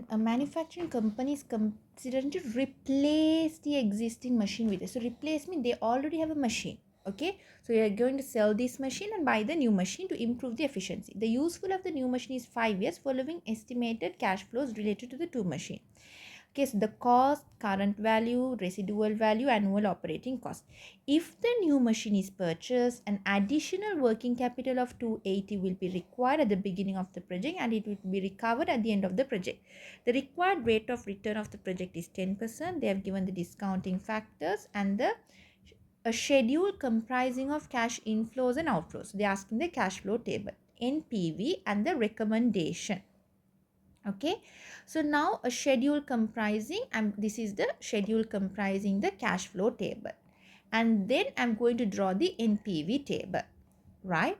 a manufacturing company is considering to replace the existing machine with it. So replace means they already have a machine. Okay, so you are going to sell this machine and buy the new machine to improve the efficiency. The useful of the new machine is 5 years following estimated cash flows related to the two machine. Okay, so the cost, current value, residual value, annual operating cost. If the new machine is purchased, an additional working capital of 280 will be required at the beginning of the project and it will be recovered at the end of the project. The required rate of return of the project is 10%. They have given the discounting factors and a schedule comprising of cash inflows and outflows. They are asking the cash flow table, NPV, and the recommendation. Okay, so now a schedule comprising, and this is the schedule comprising the cash flow table, and then I'm going to draw the NPV table, right?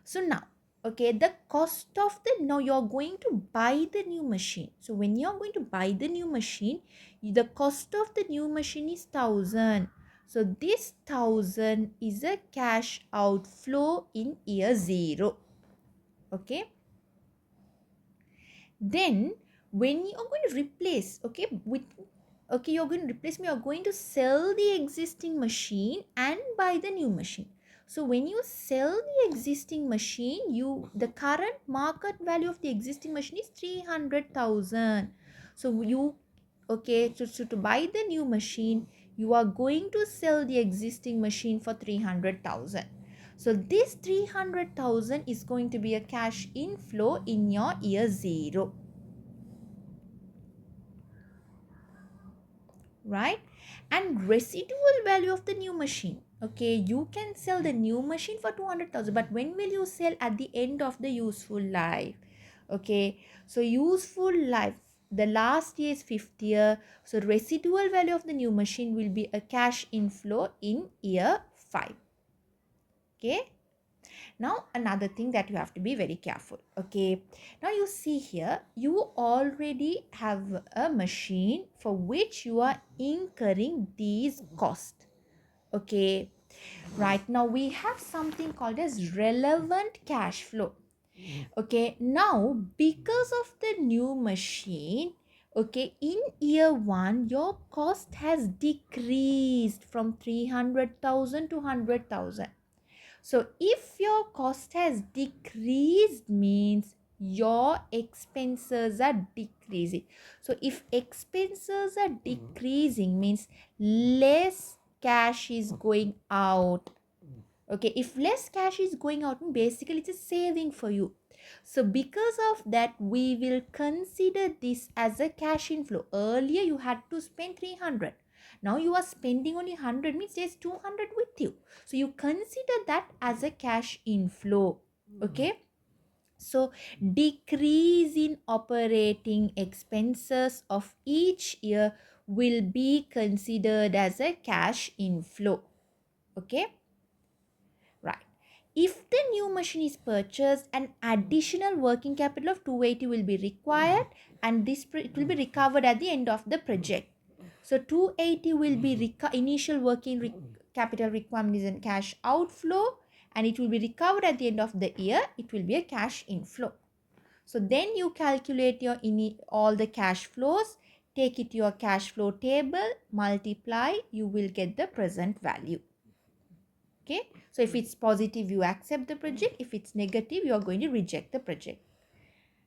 So now, okay, the cost of the, now you're going to buy the new machine. So when you're going to buy the new machine, the cost of the new machine is 1000. So this 1000 is a cash outflow in year 0. Okay, then when you're going to replace, okay, with, okay, you're going to replace me, you're going to sell the existing machine and buy the new machine. So when you sell the existing machine, the current market value of the existing machine is 300,000. So you, okay, so to buy the new machine, you are going to sell the existing machine for 300,000. So this 300,000 is going to be a cash inflow in your year 0. Right? And residual value of the new machine. Okay, you can sell the new machine for 200,000, but when will you sell? At the end of the useful life. Okay, so useful life, the last year is 5th year. So residual value of the new machine will be a cash inflow in year 5. Okay. Now another thing that you have to be very careful. Okay, now you see here, you already have a machine for which you are incurring these costs. Okay, right, now we have something called as relevant cash flow. Okay, now because of the new machine, okay, in year 1 your cost has decreased from 300,000 to 100,000. So if your cost has decreased means your expenses are decreasing. So if expenses are decreasing means less cash is going out. Okay, if less cash is going out, basically it's a saving for you. So because of that, we will consider this as a cash inflow. Earlier you had to spend 300. Now you are spending only 100, means there's 200 with you. So you consider that as a cash inflow. Okay. So decrease in operating expenses of each year will be considered as a cash inflow. Okay. Right. If the new machine is purchased, an additional working capital of 280 will be required, and it will be recovered at the end of the project. So 280 will be initial working capital requirement is a cash outflow, and it will be recovered at the end of the year. It will be a cash inflow. So then you calculate your all the cash flows, take it to your cash flow table, multiply, you will get the present value. Okay, so if it's positive, you accept the project. If it's negative, you are going to reject the project.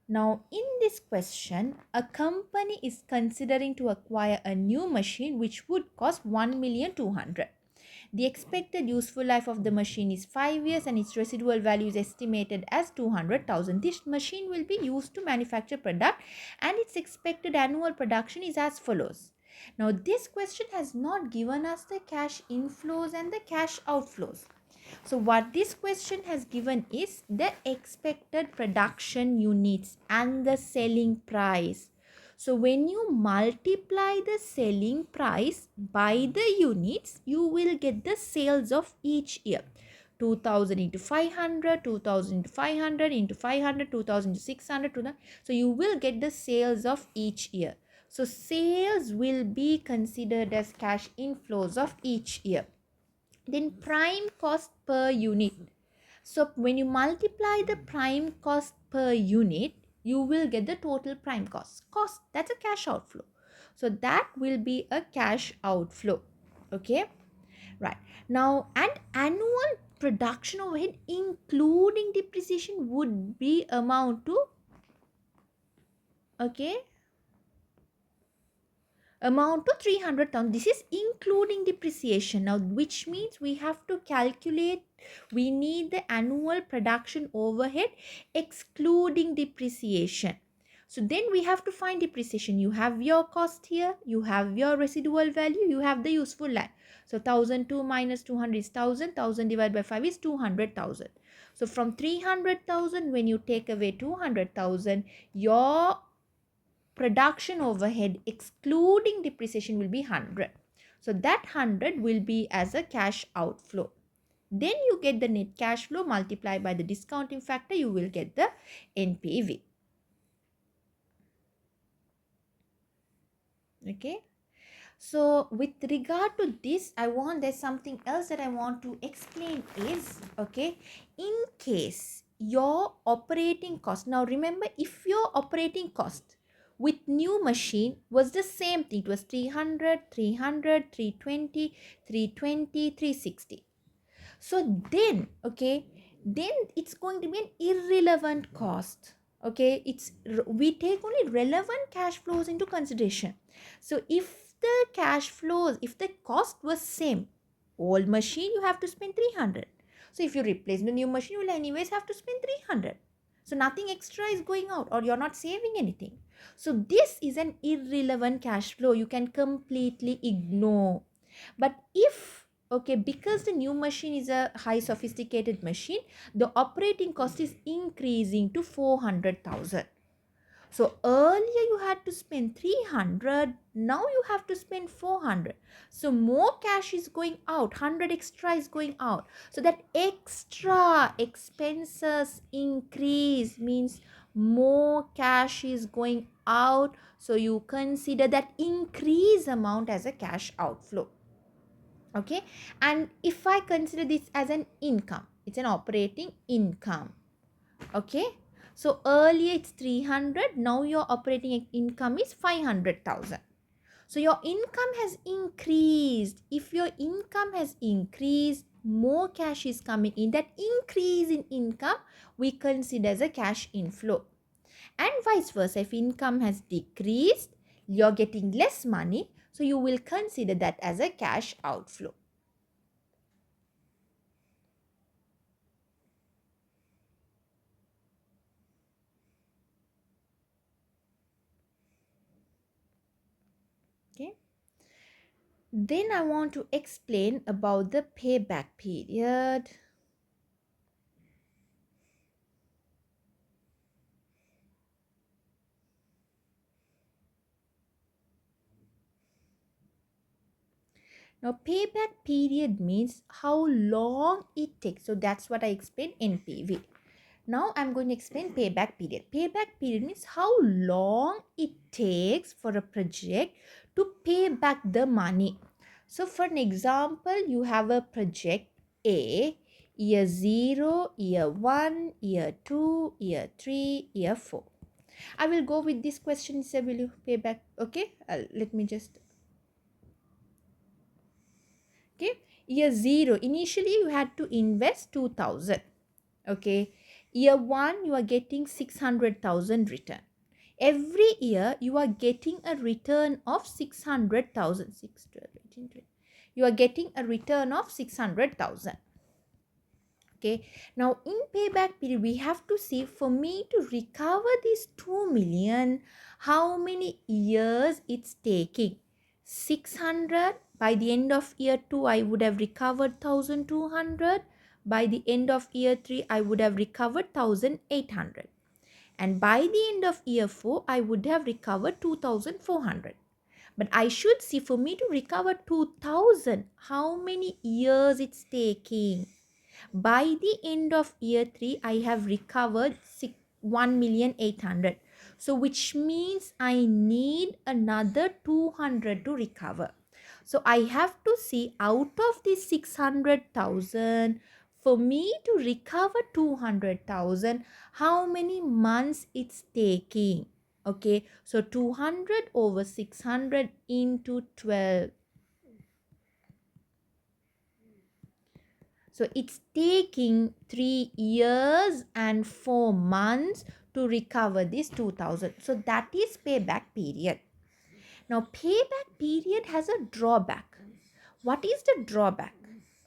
Now in this question, a company is considering to acquire a new machine which would cost 1,200,000. The expected useful life of the machine is 5 years and its residual value is estimated as 200,000. This machine will be used to manufacture product and its expected annual production is as follows. Now this question has not given us the cash inflows and the cash outflows. So what this question has given is the expected production units and the selling price. So when you multiply the selling price by the units, you will get the sales of each year. 2000 into 500, 2000 into 500, into 500, 2000 into 600. So you will get the sales of each year. So sales will be considered as cash inflows of each year. Then prime cost per unit. So when you multiply the prime cost per unit, you will get the total prime cost. That's a cash outflow. So that will be a cash outflow. Okay, right. Now, and annual production overhead including depreciation would be amount to, okay, amount to 300,000. This is including depreciation. Now, which means we have to calculate, we need the annual production overhead excluding depreciation. So then we have to find depreciation. You have your cost here, you have your residual value, you have the useful life. So 1002 minus 200 is 1000 divided by 5 is 200,000. So from 300,000, when you take away 200,000, your production overhead excluding depreciation will be 100. So that 100 will be as a cash outflow. Then you get the net cash flow multiplied by the discounting factor, you will get the NPV. Okay. So with regard to this, there's something else that I want to explain is, okay, in case your operating cost, now remember, if your operating cost with new machine was the same thing, it was 300, 300, 320, 320, 360. So then, okay, then it's going to be an irrelevant cost. Okay, we take only relevant cash flows into consideration. So if the cash flows, if the cost was same, old machine you have to spend 300. So if you replace the new machine, you will anyways have to spend 300. So nothing extra is going out, or you're not saving anything. So this is an irrelevant cash flow. You can completely ignore. But if, okay, because the new machine is a high sophisticated machine, the operating cost is increasing to 400,000. So earlier you had to spend 300, now you have to spend 400. So more cash is going out, 100 extra is going out. So that extra expenses increase means more cash is going out. So you consider that increase amount as a cash outflow. Okay, and if I consider this as an income, it's an operating income. Okay, so earlier it's 300, now your operating income is 500,000. So your income has increased. If your income has increased, more cash is coming in. That increase in income we consider as a cash inflow. And vice versa, if income has decreased, you're getting less money, so you will consider that as a cash outflow. Okay. Then I want to explain about the payback period. Now, payback period means how long it takes. So that's what I explained NPV. Now I'm going to explain payback period. Payback period means how long it takes for a project to pay back the money. So for an example, you have a project A, year 0, year 1, year 2, year 3, year 4. I will go with this question, say, will you pay back? Okay, let me just, okay. Year 0, initially you had to invest 2,000. Okay, year 1 you are getting 600,000 return. Every year you are getting a return of 600,000. 6, 12, 18, 20. You are getting a return of 600,000. Okay, now in payback period we have to see, for me to recover this 2 million, how many years it's taking. 600, by the end of year 2 I would have recovered 1,200. By the end of year 3 I would have recovered 1,800. And by the end of year 4 I would have recovered 2,400. But I should see, for me to recover 2,000, how many years it's taking. By the end of year 3 I have recovered 1,800,000. So which means I need another 200 to recover. So I have to see, out of the 600,000, For me to recover 200,000, how many months it's taking? Okay, so 200 over 600 into 12. So it's taking 3 years and 4 months to recover this 2,000. So that is payback period. Now, payback period has a drawback. What is the drawback?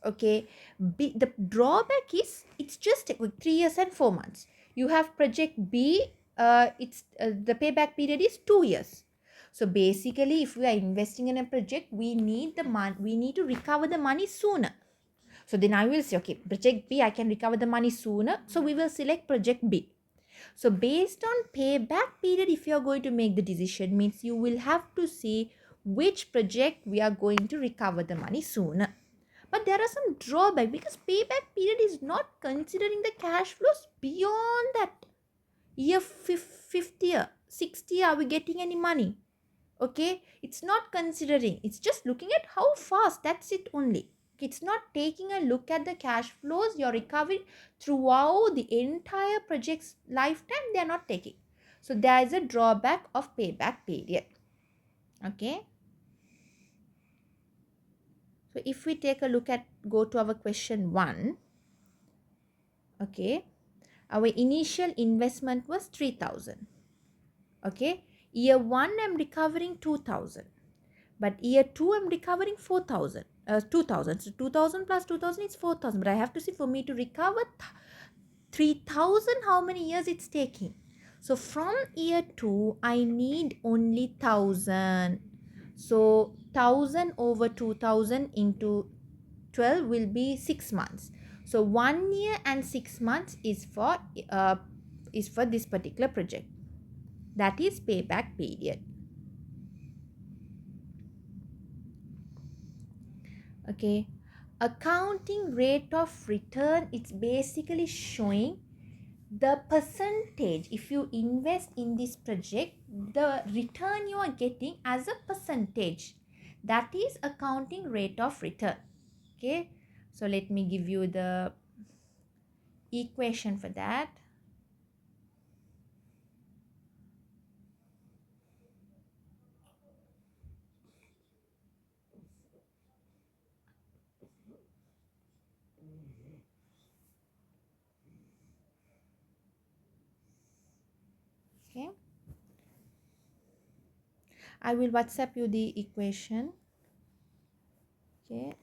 Okay, the drawback is it's just 3 years and 4 months. You have project B, it's the payback period is 2 years. So basically, if we are investing in a project, we need the money. We need to recover the money sooner. So then I will say, okay, project B, I can recover the money sooner. So we will select project B. So based on payback period, if you are going to make the decision, means you will have to see which project we are going to recover the money sooner. But there are some drawback because payback period is not considering the cash flows beyond that year fifth year, sixth year. Are we getting any money? Okay, it's not considering. It's just looking at how fast. That's it only. It's not taking a look at the cash flows you're recovering throughout the entire project's lifetime. They are not taking. So there is a drawback of payback period. Okay. So if we take a look at, go to our question 1. Okay. Our initial investment was 3,000. Okay. Year 1, I'm recovering 2,000. But year 2, I'm recovering 4,000. 2,000. So 2,000 plus 2,000 is 4,000. But I have to see for me to recover 3,000, how many years it's taking. So from year 2, I need only 1,000. So 1,000 over 2,000 into 12 will be 6 months. So 1 year and 6 months is for this particular project. That is payback period. Okay, accounting rate of return, it's basically showing the percentage. If you invest in this project, the return you are getting as a percentage, that is accounting rate of return. Okay, so let me give you the equation for that. Okay, I will WhatsApp you the equation. Okay,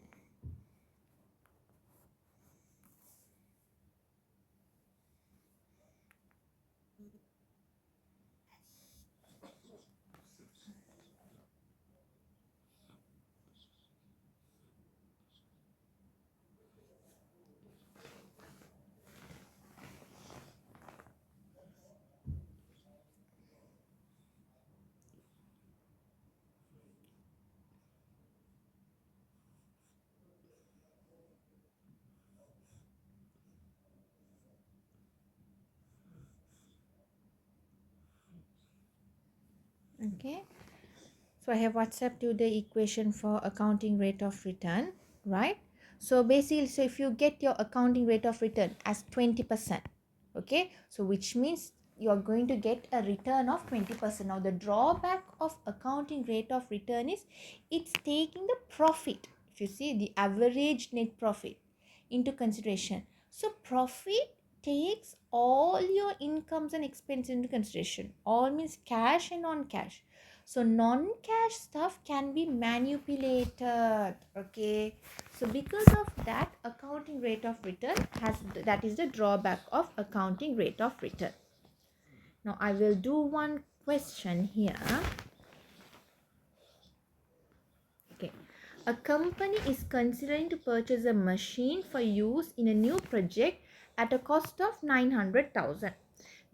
okay. So I have WhatsApped you the equation for accounting rate of return, right? So basically, so if you get your accounting rate of return as 20%, okay, so which means you are going to get a return of 20%. Now the drawback of accounting rate of return is it's taking the profit, if you see the average net profit into consideration. So profit takes all your incomes and expenses into consideration. All means cash and non-cash. So non-cash stuff can be manipulated. Okay, so because of that, accounting rate of return has, that is the drawback of accounting rate of return. Now I will do one question here. Okay, a company is considering to purchase a machine for use in a new project at a cost of 900,000.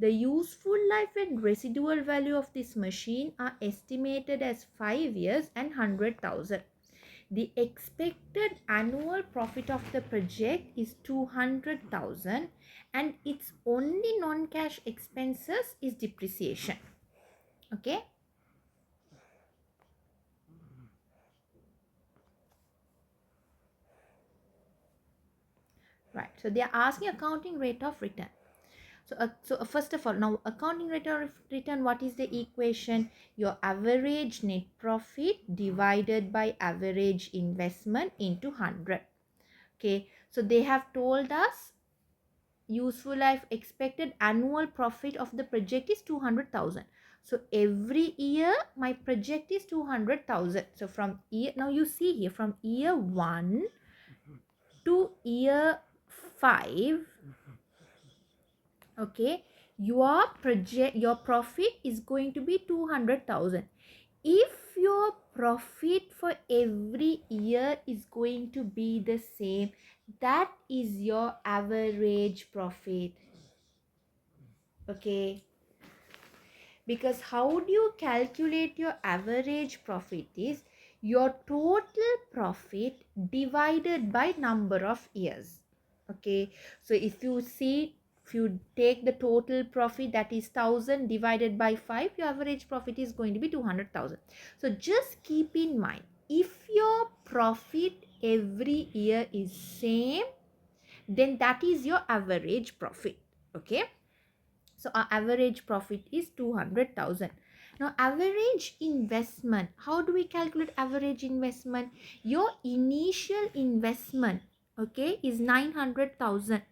The useful life and residual value of this machine are estimated as 5 years and 100,000. The expected annual profit of the project is 200,000 and its only non-cash expenses is depreciation. Okay. Right. So they are asking accounting rate of return. So first of all, now accounting rate of return, what is the equation? Your average net profit divided by average investment into 100. Okay. So they have told us useful life expected annual profit of the project is 200,000. So every year my project is 200,000. So from year, now you see here, from year 1 to year 5, okay, your profit is going to be 200,000. If your profit for every year is going to be the same, that is your average profit. Okay, because how do you calculate your average profit is your total profit divided by number of years. Okay, so if you see, if you take the total profit, that is 1000 divided by 5, your average profit is going to be 200,000. So just keep in mind, if your profit every year is same, then that is your average profit. Okay, so our average profit is 200,000. Now average investment, how do we calculate average investment? Your initial investment, okay, is 900,000.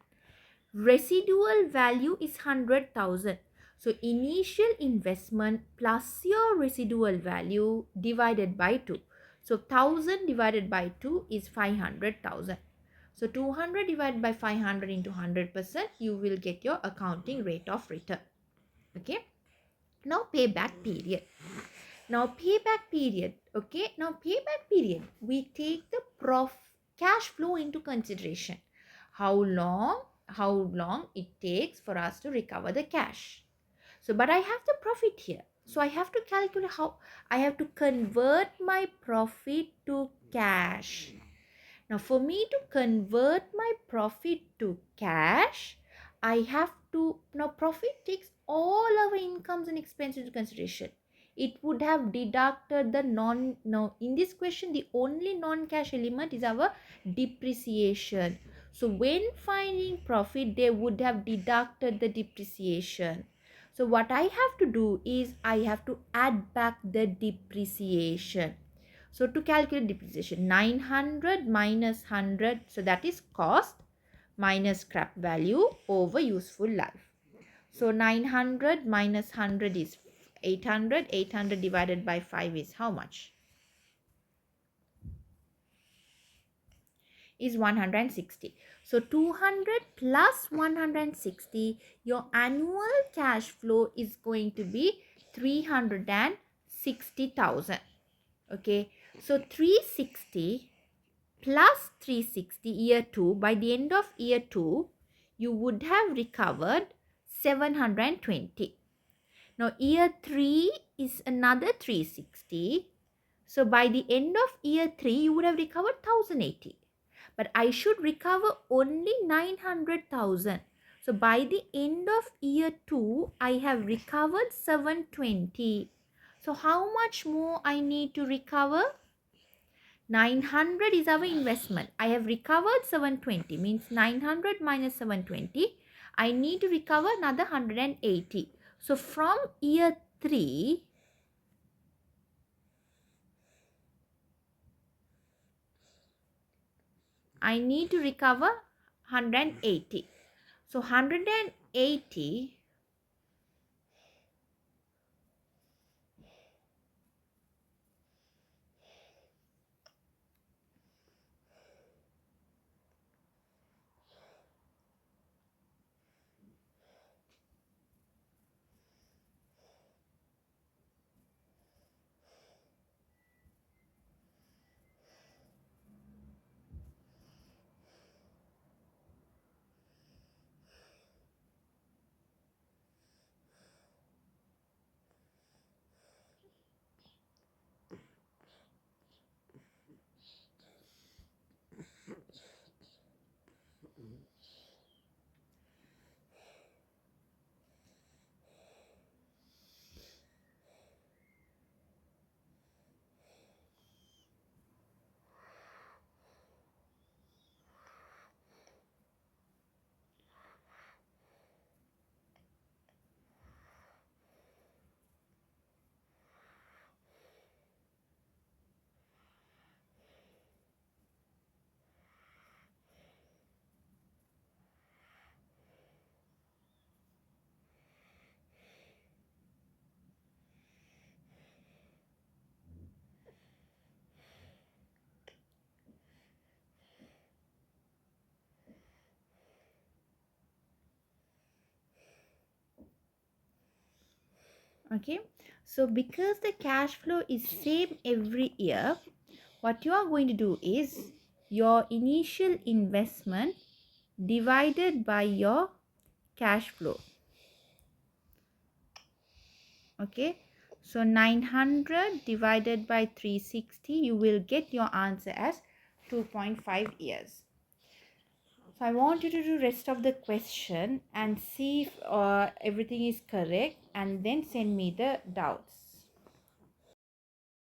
Residual value is 100,000. So initial investment plus your residual value divided by 2. So 1000 divided by 2 is 500,000. So 200 divided by 500 into 100%, you will get your accounting rate of return. Okay. Now payback period. Now payback period. Okay. Now payback period, we take the cash flow into consideration. How long it takes for us to recover the cash. So, but I have the profit here. So I have to calculate how I have to convert my profit to cash. Now, for me to convert my profit to cash, I have to, now profit takes all our incomes and expenses into consideration. It would have deducted the now in this question, the only non-cash element is our depreciation. So when finding profit, they would have deducted the depreciation. So what I have to do is I have to add back the depreciation. So to calculate depreciation, 900 minus 100, so that is cost minus scrap value over useful life. So 900 minus 100 is 800. 800 divided by 5 is how much? Is 160. So 200 plus 160, your annual cash flow is going to be 360,000. Okay, so 360 plus 360 year 2, by the end of year 2 you would have recovered 720. Now year 3 is another 360, so by the end of year 3 you would have recovered 1080, but I should recover only 900,000. So by the end of year 2 I have recovered 720. So how much more I need to recover? 900 is our investment. I have recovered 720, means 900 minus 720. I need to recover another 180. So from year 3, I need to recover 180. So 180 Okay, so because the cash flow is same every year, what you are going to do is your initial investment divided by your cash flow. Okay, so 900 divided by 360, you will get your answer as 2.5 years. So I want you to do rest of the question and see if everything is correct, and then send me the doubts.